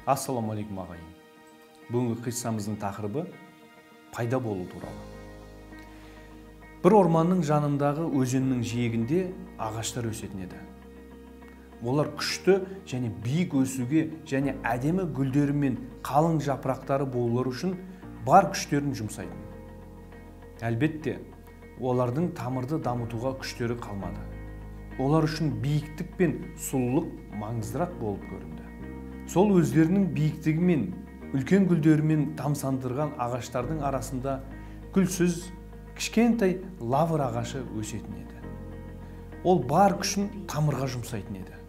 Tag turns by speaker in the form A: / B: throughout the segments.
A: Assalamu alaikum ағайын. Бүгінгі қиссамыздың тақырыбы пайда болу туралы. Бір орманның жанындағы өзеннің жиегінде ағаштар өсетін еді. Олар күшті және биік өсуге және әдемі гүлдері мен қалың жапырақтары болулары үшін бар күштерін жұмсайтын. Әлбетте, олардың тамырды дамытуға күштері қалмады. Олар үшін биіктік пен сұлулық маңыздырақ болып көрінді. Сол өздерінің биіктігі мен үлкен гүлдерімен тамсандырған ағаштардың арасында гүлсіз кішкентай лавр ағашы өсетін еді. Ол бар күшін тамырға жұмсайтын еді.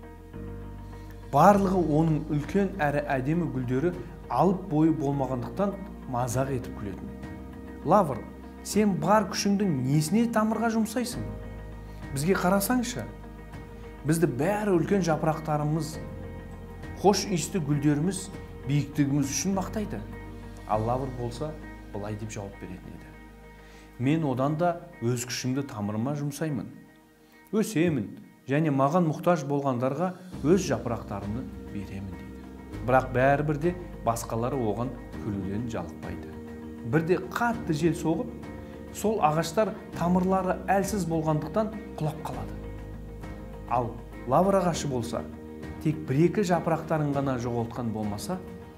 A: Барлығы оның үлкен әрі әдемі гүлдері алып бойы болмағандықтан мазақ етіп күлетін. Лавр, сен бар күшіңді несіне тамырға жұмсайсың? Бізге қарасаңшы, бізді бәрі үлкен жапырақтарымыз, хош иісті гүлдеріміз биіктігіміз үшін мақтайды. Ал лавр болса, былай деп жауап беретін еді. Мен одан да өз күшімді тамырыма жұмсаймын. Өсемін және маған мұқтаж болғандарға өз жапырақтарымды беремін дейді. Бірақ бәрібір де басқалары оған күлуден жалықпайды. Бірде қатты жел соғып, сол ағаштар тамырлары әлсіз болғандықтан құлап қалады. Ал лавр ағашы болса, тек бір-екі жапырақтарын ғана жоғалтқан болмаса,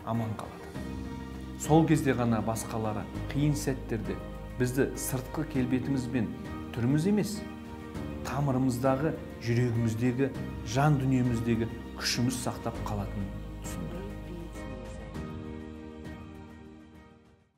A: аман қалады. Сол кезде ғана басқалары қиын сәттерде бізді сыртқы келбетіміз бен түріміз емес, тамырымыздағы, жүрегіміздегі, жан дүниеміздегі күшіміз сақтап қалатынын түсінді.